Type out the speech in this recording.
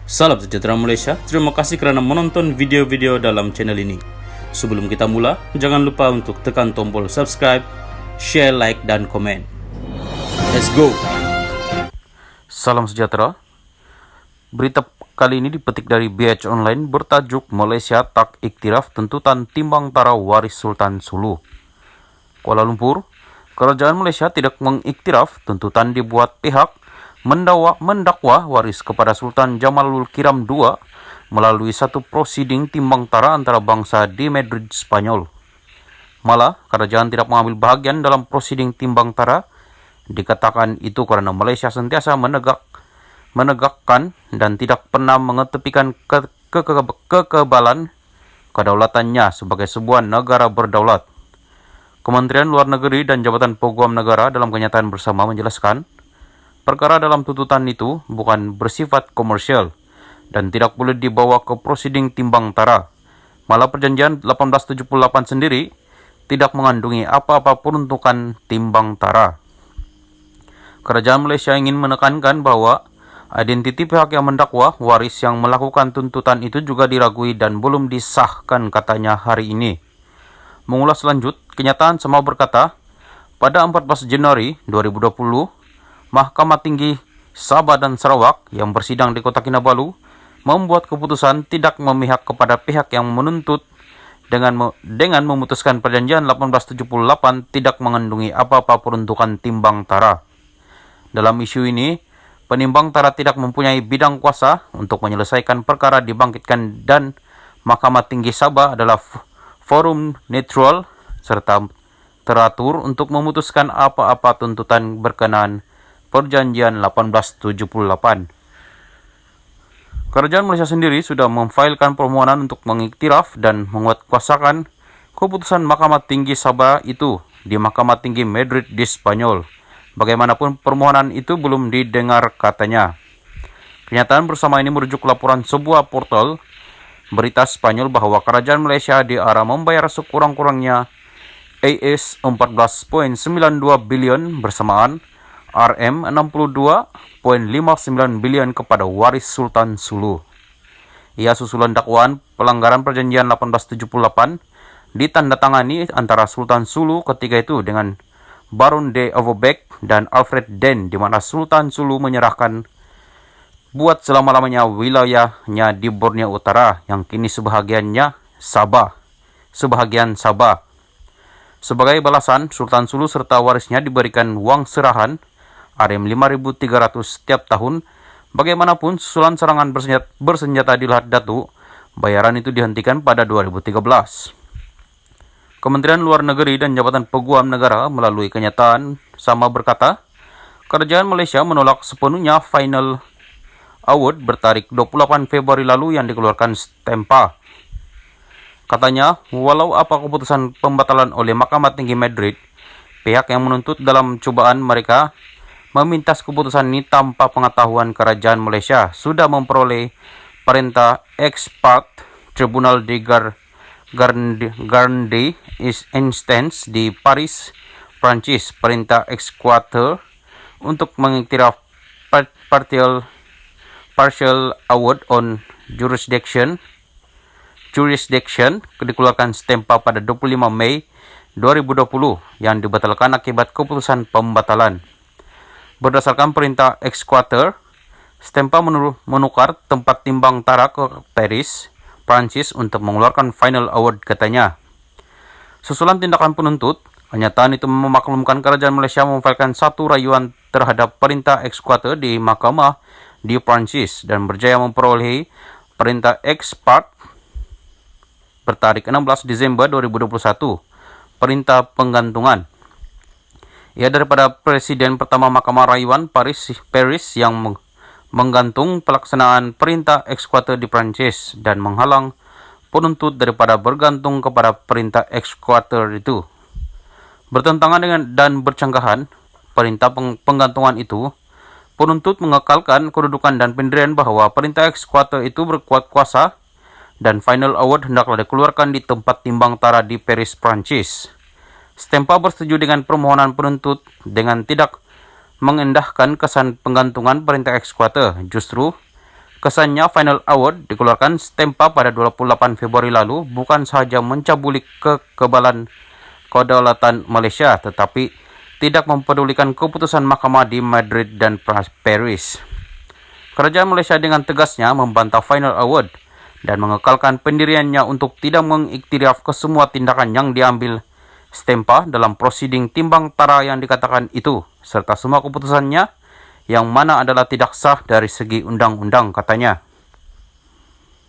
Salam sejahtera Malaysia, terima kasih kerana menonton video-video dalam channel ini. Sebelum kita mula, jangan lupa untuk tekan tombol subscribe, share, like, dan komen. Let's go! Salam sejahtera. Berita kali ini dipetik dari BH Online bertajuk Malaysia tak iktiraf tuntutan timbang tara waris Sultan Sulu. Kuala Lumpur, Kerajaan Malaysia tidak mengiktiraf tuntutan dibuat pihak mendakwa waris kepada Sultan Jamalul Kiram II melalui satu prosiding timbang tara antara bangsa di Madrid, Spanyol. Malah, kerajaan tidak mengambil bahagian dalam prosiding timbang tara. Dikatakan itu karena Malaysia sentiasa menegakkan dan tidak pernah mengetepikan kekebalan kedaulatannya sebagai sebuah negara berdaulat. Kementerian Luar Negeri dan Jabatan Peguam Negara dalam kenyataan bersama menjelaskan, perkara dalam tuntutan itu bukan bersifat komersial dan tidak boleh dibawa ke prosiding timbang tara. Malah perjanjian 1878 sendiri tidak mengandungi apa-apa peruntukan timbang tara. Kerajaan Malaysia ingin menekankan bahwa identiti pihak yang mendakwa waris yang melakukan tuntutan itu juga diragui dan belum disahkan, katanya hari ini. Mengulas lanjut, kenyataan sama berkata, pada 14 Januari 2020, Mahkamah Tinggi Sabah dan Sarawak yang bersidang di Kota Kinabalu membuat keputusan tidak memihak kepada pihak yang menuntut dengan memutuskan perjanjian 1878 tidak mengandungi apa-apa peruntukan timbang tara. Dalam isu ini, penimbang tara tidak mempunyai bidang kuasa untuk menyelesaikan perkara dibangkitkan dan Mahkamah Tinggi Sabah adalah forum netral serta teratur untuk memutuskan apa-apa tuntutan berkenaan Perjanjian 1878. Kerajaan Malaysia sendiri sudah memfailkan permohonan untuk mengiktiraf dan menguatkuasakan keputusan Mahkamah Tinggi Sabah itu di Mahkamah Tinggi Madrid di Spanyol. Bagaimanapun permohonan itu belum didengar, katanya. Kenyataan bersama ini merujuk laporan sebuah portal berita Spanyol bahwa Kerajaan Malaysia diarah membayar sekurang-kurangnya AS 14.92 bilion bersamaan RM62.59 bilion kepada waris Sultan Sulu. Ia susulan dakwaan pelanggaran perjanjian 1878 ditandatangani antara Sultan Sulu ketika itu dengan Baron de Overbeck dan Alfred Den, di mana Sultan Sulu menyerahkan buat selama-lamanya wilayahnya di Borneo Utara yang kini sebahagian Sabah. Sebagai balasan, Sultan Sulu serta warisnya diberikan wang serahan RM5.300 setiap tahun. Bagaimanapun, susulan serangan bersenjata di Lahad Datu, bayaran itu dihentikan pada 2013. Kementerian Luar Negeri dan Jabatan Peguam Negara melalui kenyataan sama berkata, Kerajaan Malaysia menolak sepenuhnya final award bertarik 28 Februari lalu yang dikeluarkan Stempa. Katanya, walau apa keputusan pembatalan oleh Mahkamah Tinggi Madrid, pihak yang menuntut dalam cubaan mereka memintas keputusan ini tanpa pengetahuan Kerajaan Malaysia sudah memperoleh perintah ex parte Tribunal de Grande Instance di Paris, Prancis, perintah ex-quarter untuk mengiktiraf partial award on jurisdiction dikeluarkan Stempa pada 25 Mei 2020 yang dibatalkan akibat keputusan pembatalan. Berdasarkan perintah ex-quarter, Stempa menukar tempat timbang tara ke Paris, Prancis untuk mengeluarkan final award, katanya. Susulan tindakan penuntut, kenyataan itu memaklumkan Kerajaan Malaysia memfailkan satu rayuan terhadap perintah ex-quarter di mahkamah di Prancis dan berjaya memperoleh perintah ex parte bertarik 16 Desember 2021, perintah penggantungan. Ia daripada Presiden pertama Mahkamah Rayuan Paris yang menggantung pelaksanaan perintah ex-quarter di Prancis dan menghalang penuntut daripada bergantung kepada perintah ex-quarter itu. Bertentangan dengan dan bercanggahan perintah penggantungan itu, penuntut mengekalkan kedudukan dan pendirian bahwa perintah ex-quarter itu berkuat kuasa dan final award hendaklah dikeluarkan di tempat timbang tara di Paris, Prancis. Stempa bersetuju dengan permohonan penuntut dengan tidak mengendahkan kesan penggantungan perintah ex-quarter. Justru, Kesannya, Final Award dikeluarkan Stempa pada 28 Februari lalu bukan sahaja mencabuli kekebalan kedaulatan Malaysia, tetapi tidak mempedulikan keputusan mahkamah di Madrid dan Paris. Kerajaan Malaysia dengan tegasnya membantah Final Award dan mengekalkan pendiriannya untuk tidak mengiktiraf kesemua tindakan yang diambil Stempa dalam prosiding timbang tara yang dikatakan itu, serta semua keputusannya yang mana adalah tidak sah dari segi undang-undang, katanya.